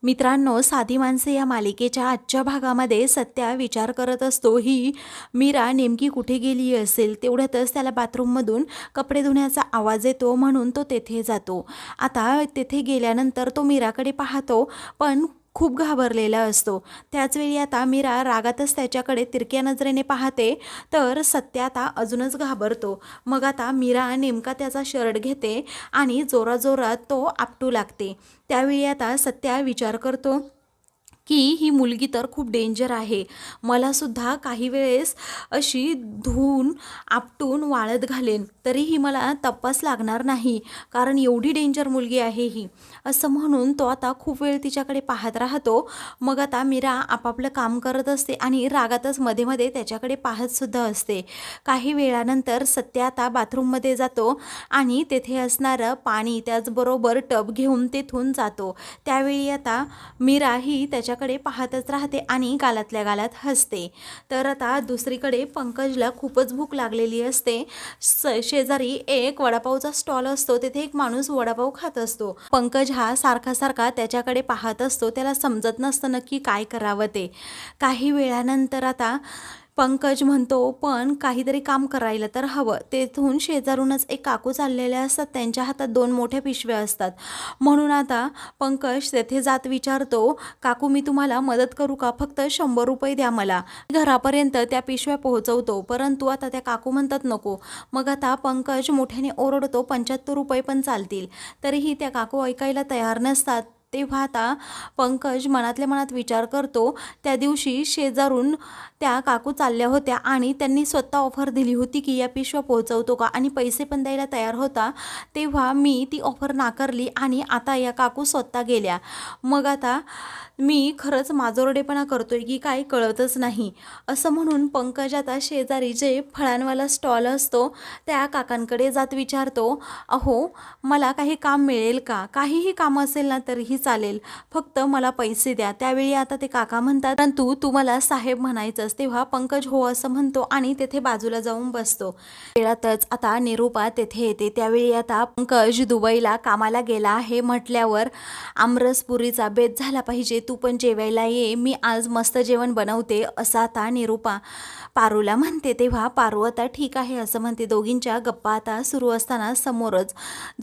मित्रांनो, साधी माणसे या मालिकेच्या आजच्या भागामध्ये सत्या विचार करत असतो, ही मीरा नेमकी कुठे गेली असेल. तेवढ्यातच त्याला बाथरूममधून कपडे धुण्याचा आवाज येतो, म्हणून तो तेथे जातो. आता तेथे गेल्यानंतर तो मीराकडे पाहतो, पण खूप घाबरलेला असतो. त्याचवेळी आता मीरा रागातच त्याच्याकडे तिरक्या नजरेने पाहते, तर सत्या आता अजूनच घाबरतो. मग आता मीरा नेमका त्याचा शर्ट घेते आणि जोराजोरात तो आपटू लागते. त्यावेळी आता सत्या विचार करतो की ही मुलगी तर खूप डेंजर आहे. मलासुद्धा काही वेळेस अशी धुवून आपटून वाळत घालेन, तरीही मला तपास लागणार नाही, कारण एवढी डेंजर मुलगी आहे ही. असं म्हणून तो आता खूप वेळ तिच्याकडे पाहत राहतो. मग आता मीरा आपापलं काम करत असते आणि रागातच मध्ये मध्ये त्याच्याकडे पाहतसुद्धा असते. काही वेळानंतर सत्या आता बाथरूममध्ये जातो आणि तेथे असणारं पाणी त्याचबरोबर टब घेऊन तेथून जातो. त्यावेळी आता मीरा ही त्याच्याकडे पाहतच राहते आणि गालातल्या गालात हसते. तर आता दुसरीकडे पंकजला खूपच भूक लागलेली असते. शेजारी एक वडापावचा स्टॉल असतो, तेथे एक माणूस वडापाव खात असतो. पंकज हा सारखा सारखा त्याच्याकडे पाहत असतो. त्याला समजत नसतं नक्की काय करावं ते. काही वेळानंतर आता पंकज म्हणतो, पण काहीतरी काम करायला तर हवं. तेथून शेजारूनच एक काकू चाललेल्या असतात, त्यांच्या हातात 2 मोठ्या पिशव्या असतात. म्हणून आता पंकज तेथे जात विचारतो, काकू मी तुम्हाला मदत करू का? फक्त 100 रुपये द्या मला. घरापर्यंत त्या पिशव्या पोहोचवतो. परंतु आता त्या काकू म्हणतात नको. मग आता पंकज मोठ्याने ओरडतो, 75 रुपये पण चालतील. तरीही त्या काकू ऐकायला तयार नसतात. तेव्हा आता पंकज मनातल्या मनात विचार करतो, त्या दिवशी शेजारून त्या काकू चालल्या होत्या आणि त्यांनी स्वतः ऑफर दिली होती की या पिशव्या पोहोचवतो का, आणि पैसे पण द्यायला तयार होता. तेव्हा मी ती ऑफर नाकारली आणि आता या काकू स्वतः गेल्या. मग आता मी खरंच माजोरडेपणा करतोय की काय कळतच नाही. असं म्हणून पंकज आता शेजारी जे फळांवाला स्टॉल असतो त्या काकांकडे जात विचारतो, अहो मला काही काम मिळेल का? काहीही काम असेल ना तरीही चालेल, फक्त मला पैसे द्या. त्यावेळी आता ते काका म्हणतात, परंतु तू मला साहेब म्हणायचंस. तेव्हा पंकज हो असं म्हणतो आणि तेथे बाजूला जाऊन बसतो. वेळातच आता निरूपा तेथे येते. त्यावेळी आता पंकज दुबईला कामाला गेला आहे म्हटल्यावर आमरसपुरीचा बेत झाला पाहिजे, तू पण जेवायला ये, मी आज मस्त जेवण बनवते, असं आता निरूपा पारूला म्हणते. तेव्हा पारू आता ठीक आहे असं म्हणते. दोघींच्या गप्पा आता सुरू असताना समोरच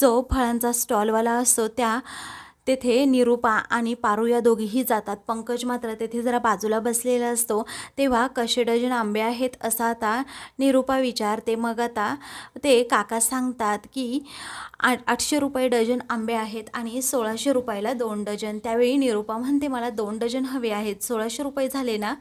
जो फळांचा स्टॉलवाला असतो त्या तेथे निरूपा आणि पारू या दोघीही जातात. पंकज मात्र तेथे जरा बाजूला बसलेला असतो. तेव्हा कसे डझन आंबे आहेत असं आता निरूपा विचारते. मग आता ते काका सांगतात की 800 रुपये डझन आंबे आहेत आणि 1600 रुपयाला 2 डझन. त्यावेळी निरूपा म्हणते मला 2 डझन हवे आहेत, 1600 रुपये झाले ना.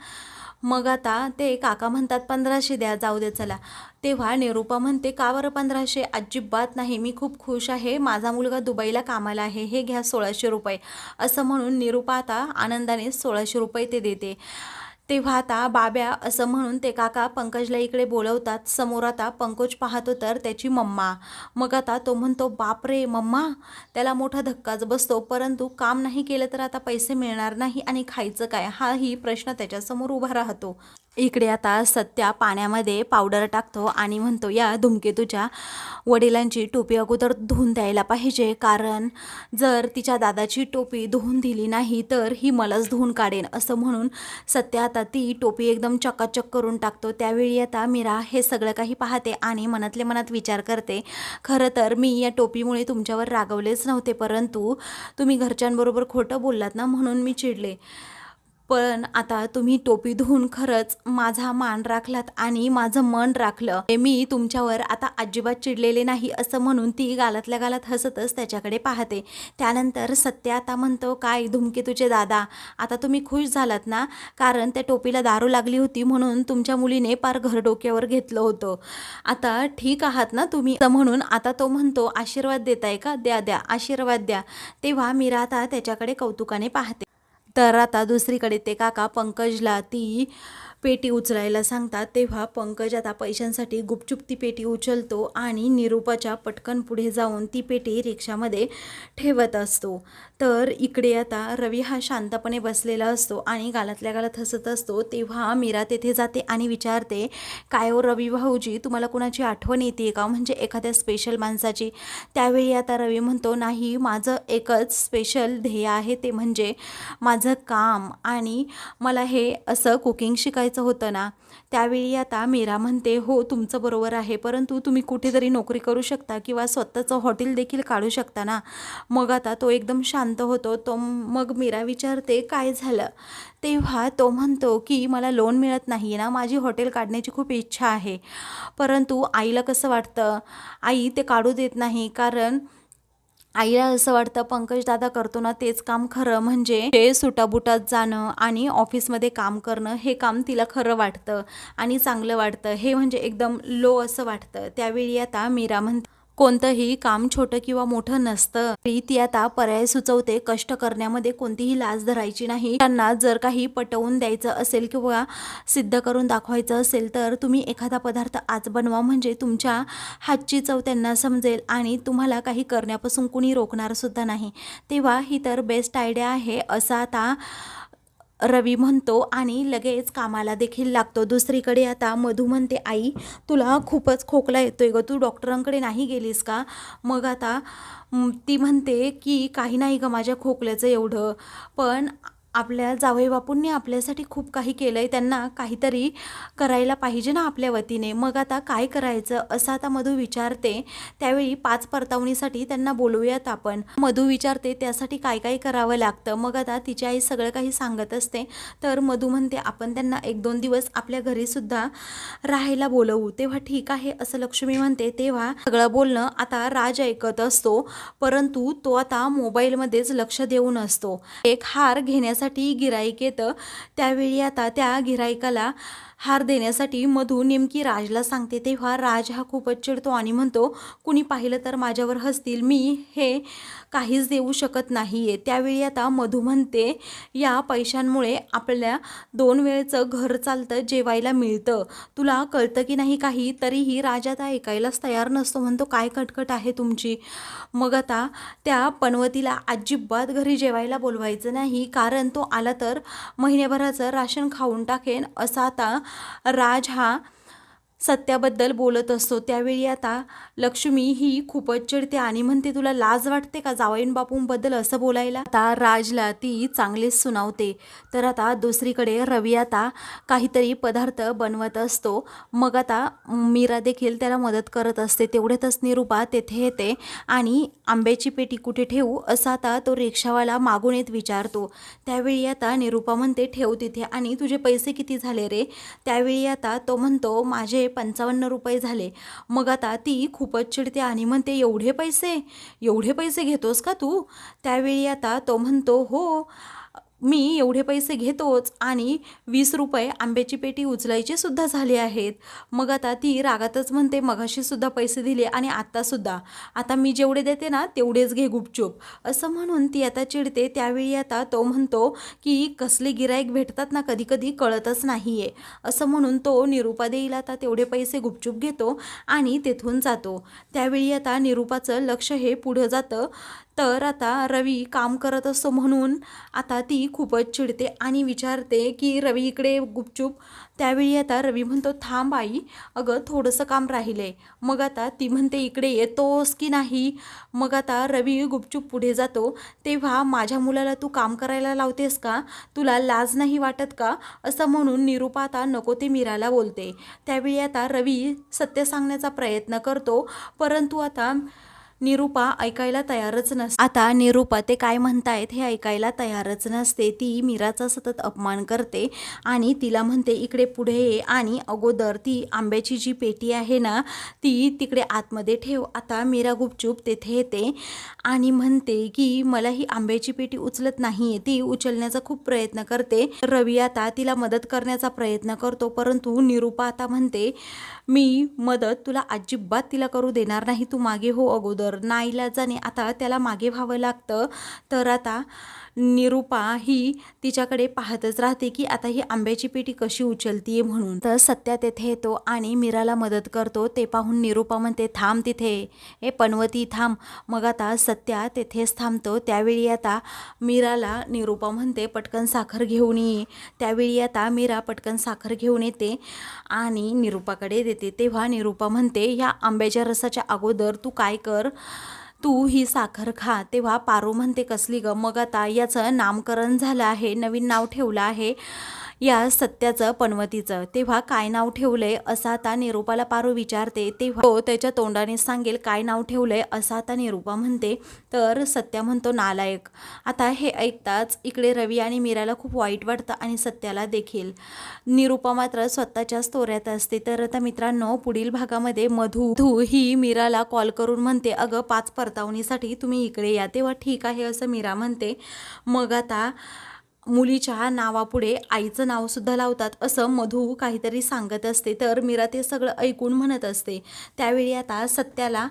मग आता ते काका म्हणतात 1500 द्या, जाऊ दे चला. तेव्हा निरूपा म्हणते का बरं 1500? अजिबात नाही, मी खूप खुश आहे, माझा मुलगा दुबईला कामाला आहे, हे घ्या 1600 रुपये. असं म्हणून निरूपा आता आनंदाने 1600 रुपये ते देते. तेव्हा आता बाब्या असं म्हणून ते काका पंकजला इकडे बोलवतात. समोर आता पंकज पाहतो तर त्याची मम्मा. मग आता तो म्हणतो बापरे मम्मा, त्याला मोठा धक्काच बसतो. परंतु काम नाही केलं तर आता पैसे मिळणार नाही आणि खायचं काय, हाही प्रश्न त्याच्यासमोर उभा राहतो. इकडे आता सत्या पाण्यामध्ये पावडर टाकतो आणि म्हणतो या धूमकेतूच्या वडिलांची टोपी अगोदर धुवून द्यायला पाहिजे, कारण जर तिच्या दादाची टोपी धुवून दिली नाही तर ही मलाच धुवून काढेन. असं म्हणून सत्या आता ती टोपी एकदम चकाचक करून टाकतो. त्यावेळी आता मीरा हे सगळं काही पाहते आणि मनातल्या मनात विचार करते, खरं तर मी या टोपीमुळे तुमच्यावर रागवलेच नव्हते, परंतु तुम्ही घरच्यांबरोबर खोटं बोललात ना, म्हणून मी चिडले. पण आता तुम्ही टोपी धुवून खरंच माझा मान राखलात आणि माझं मन राखलं. मी तुमच्यावर आता अजिबात चिडलेले नाही. असं म्हणून ती गालातल्या गालात हसतच त्याच्याकडे पाहते. त्यानंतर सत्य आता म्हणतो, काय धूमकेतूचे दादा, आता तुम्ही खुश झालात ना, कारण त्या टोपीला दारू लागली होती म्हणून तुमच्या मुलीने पार घर डोक्यावर घेतलं होतं. आता ठीक आहात ना तुम्ही? असं म्हणून आता तो म्हणतो आशीर्वाद देताय का? द्या द्या आशीर्वाद द्या. तेव्हा मीरा आता त्याच्याकडे कौतुकाने पाहते. तर आता दुसरीकडे ते काका पंकजला ती पेटी उचलायला सांगतात तेव्हा पंकज आता पैशांसाठी गुपचूप ती पेटी उचलतो आणि निरूपाच्या पटकन पुढे जाऊन ती पेटी रिक्षामध्ये ठेवत असतो. तर इकडे आता रवी हा शांतपणे बसलेला असतो आणि गालातल्या गालात हसत असतो. तेव्हा मीरा तेथे जाते आणि विचारते, काय हो रवी भाऊजी, तुम्हाला कुणाची आठवण येते का, म्हणजे एखाद्या स्पेशल माणसाची? त्यावेळी आता रवी म्हणतो, नाही, माझं एकच स्पेशल ध्येय आहे, ते म्हणजे माझं काम, आणि मला हे असं कुकिंग शिकायचं होतं ना. त्यावेळी आता मीरा म्हणते, हो तुमचं बरोबर आहे, परंतु तुम्ही कुठेतरी नोकरी करू शकता किंवा स्वतःचं हॉटेल देखील काढू शकता ना. मग आता तो एकदम शांत होतो. मग मीरा विचारते, काय झालं? तेव्हा तो म्हणतो की मला लोन मिळत नाही ना, माझी हॉटेल काढण्याची खूप इच्छा आहे, परंतु आईला कसं वाटतं, आई ते काढू देत नाही, कारण आईला असं वाटतं पंकज दादा करतो ना तेच काम खरं, म्हणजे ते सुटाबुटात जाणं आणि ऑफिसमध्ये काम करणं हे काम तिला खरं वाटतं आणि चांगलं वाटतं, हे म्हणजे एकदम लो असं वाटतं. त्यावेळी आता मीरा म्हणते, कोणतंही काम छोटं किंवा मोठं नसतं. ती आता पर्याय सुचवते, कष्ट करण्यामध्ये कोणतीही लाज धरायची नाही. त्यांना जर काही पटवून द्यायचं असेल किंवा सिद्ध करून दाखवायचं असेल तर तुम्ही एखादा पदार्थ आज बनवा, म्हणजे तुमच्या हातची चव त्यांना समजेल आणि तुम्हाला काही करण्यापासून कुणी रोखणार सुद्धा नाही. तेव्हा ही तर बेस्ट आयडिया आहे, असं आता रवी म्हणतो आणि लगेच कामाला देखील लागतो. दुसरीकडे आता मधू म्हणते, आई तुला खूपच खोकला येतोय ग, तू डॉक्टरांकडे नाही गेलीस का? मग आता ती म्हणते की काही नाही ग माझ्या खोकल्याचं एवढं, पण आपल्या जावई बापूंनी आपल्यासाठी खूप काही केलं आहे, त्यांना काहीतरी करायला पाहिजे ना आपल्या वतीने. मग आता काय करायचं असं आता मधू विचारते. त्यावेळी 5 परतावणीसाठी त्यांना बोलवूयात आपण. मधू विचारते त्यासाठी काय काय करावं लागतं. मग आता तिची आई सगळं काही सांगत असते. तर मधू म्हणते, आपण त्यांना 1-2 दिवस आपल्या घरीसुद्धा राहायला बोलवू. तेव्हा ठीक आहे असं लक्ष्मी म्हणते. तेव्हा सगळं बोलणं आता राज ऐकत असतो, परंतु तो आता मोबाईलमध्येच लक्ष देऊन असतो. एक हार घेण्यासाठी गिराईक येतं. त्यावेळी आता त्या गिराईकाला हार देण्यासाठी मधू नेमकी राजला सांगते. तेव्हा राज हा खूपच चिडतो आणि म्हणतो, कुणी पाहिलं तर माझ्यावर हसतील, मी हे काहीच देऊ शकत नाही आहे. त्यावेळी आता मधू म्हणते, या पैशांमुळे आपल्या 2 वेळचं घर चालतं, जेवायला मिळतं, तुला कळतं की नाही काही? तरीही राज आता ऐकायलाच तयार नसतो. म्हणतो, काय कटकट आहे तुमची? मग आता त्या पनवतीला अजिबात घरी जेवायला बोलवायचं नाही, कारण तो आला तर महिन्याभराचं राशन खाऊन टाकेन, असा आता राज हा सत्याबद्दल बोलत असतो. त्यावेळी आता लक्ष्मी ही खूपच चिडते आणि म्हणते, तुला लाज वाटते का जावईन बापूंबद्दल असं बोलायला? आता राजला ती चांगलीच सुनावते. तर आता दुसरीकडे रवी आता काहीतरी पदार्थ बनवत असतो. मग आता मीरा देखील त्याला मदत करत असते. तेवढ्यातच निरूपा तेथे येते आणि आंब्याची पेटी कुठे ठेवू असं आता तो रिक्षावाला मागून येत विचारतो. त्यावेळी आता निरूपा म्हणते, ठेव तिथे. आणि तुझे पैसे किती झाले रे? त्यावेळी आता तो म्हणतो, माझे 55 रुपये झाले. मग आता ती खूपच चिडते आणि म्हणते, एवढे पैसे घेतोस का तू? त्यावेळी आता तो म्हणतो, हो मी एवढे पैसे घेतोच, आणि 20 रुपये आंब्याची पेटी उचलायची सुद्धा झाली आहेत. मग आता ती रागातच म्हणते, मगाशी सुद्धा पैसे दिले आणि आत्तासुद्धा, आता मी जेवढे देते ना तेवढेच घे गुपचूप, असं म्हणून ती आता चिडते. त्यावेळी आता तो म्हणतो की कसले गिराईक भेटतात ना कधी कधी कळतच नाही आहे, असं म्हणून तो निरूपा देईल आता तेवढे पैसे गुपचूप घेतो आणि तेथून जातो. त्यावेळी आता निरूपाचं लक्ष हे पुढं जातं. तर आता रवी काम करत असतो म्हणून आता ती खूपच चिडते आणि विचारते की रवी इकडे गुपचूप. त्यावेळी आता रवी म्हणतो, थांब आई, अगं थोडंसं काम राहिलंय. मग आता ती म्हणते, इकडे येतोस की नाही? मग आता रवी गुपचूप पुढे जातो. तेव्हा माझ्या मुलाला तू काम करायला लावतेस का? तुला लाज नाही वाटत का? असं म्हणून निरूपा आता नको ते मीराला बोलते. त्यावेळी आता रवी सत्य सांगण्याचा प्रयत्न करतो, परंतु आता निरूपा ऐकायला तयारच नसते. आता निरूपा ते काय म्हणतायत हे ऐकायला तयारच नसते. ती मीराचा सतत अपमान करते आणि तिला म्हणते, इकडे पुढे ये आणि अगोदर ती आंब्याची जी पेटी आहे ना ती तिकडे आतमध्ये ठेव. आता मीरा गुपचूप तेथे येते आणि म्हणते की मला ही आंब्याची पेटी उचलत नाही. ती उचलण्याचा खूप प्रयत्न करते. रवी आता तिला मदत करण्याचा प्रयत्न करतो, परंतु निरूपा आता म्हणते, मी मदत तुला अजिबात तिला करू देणार नाही, तू मागे हो अगोदर. नाईलाजाने आता त्याला मागे व्हावं लागतं. तर आता निरूपा ही तिच्याकडे पाहतच राहते की आता ही आंब्याची पेटी कशी उचलतीये म्हणून. तर सत्या तेथे येतो आणि मीराला मदत करतो. ते पाहून निरूपा म्हणते, थांब तिथे, ए पनवती थांब. मग आता सत्या तेथेच थांबतो. त्यावेळी आता मीराला निरूपा म्हणते, पटकन साखर घेऊन ये. त्यावेळी आता मीरा पटकन साखर घेऊन येते आणि निरूपाकडे देते. तेव्हा निरूपा म्हणते, ह्या आंब्याच्या रसाच्या अगोदर तू काय कर, तू ही साखर खा. तेव्हा पारू म्हणते, कसली ग? मग आता याचं नामकरण झालं आहे, नवीन नाव ठेवलं आहे या सत्याचं, पनवतीचं. तेव्हा काय नाव ठेवलंय असं आता निरूपाला पारू विचारते. तेव्हा तो त्याच्या तोंडाने सांगेल काय नाव ठेवलंय असं आता निरूपा म्हणते. तर सत्या म्हणतो, नालायक. आता हे ऐकताच इकडे रवी आणि मीराला खूप वाईट वाटतं आणि सत्याला देखील. निरूपा मात्र स्वतःच्याच तोऱ्यात असते. तर आता मित्रांनो, पुढील भागामध्ये मधू ही मीराला कॉल करून म्हणते, अगं 5 परतावणीसाठी तुम्ही इकडे या. तेव्हा ठीक आहे असं मीरा म्हणते. मग आता मुलीच्या नावापुढे आईचं नावसुद्धा लावतात असं मधू काहीतरी सांगत असते. तर मीरा ते सगळं ऐकून म्हणत असते. त्यावेळी आता सत्याला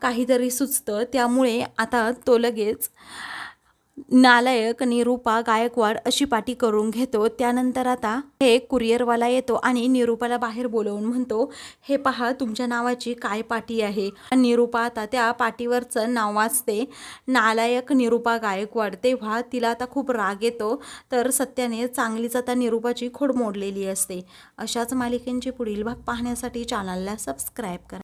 काहीतरी सुचतं. त्यामुळे आता तो लगेच नालायक निरूपा गायकवाड अशी पाटी करून घेतो. त्यानंतर आता हे कुरिअरवाला येतो आणि निरूपाला बाहेर बोलवून म्हणतो, हे पहा तुमच्या नावाची काय पाटी आहे. निरूपा आता त्या पाटीवरचं नाव वाचते, नालायक निरूपा गायकवाड. तेव्हा तिला आता खूप राग येतो. तर सत्याने चांगलीच आता निरूपाची खोड मोडलेली असते. अशाच मालिकेंचे पुढील भाग पाहण्यासाठी चॅनलला सबस्क्राईब करा.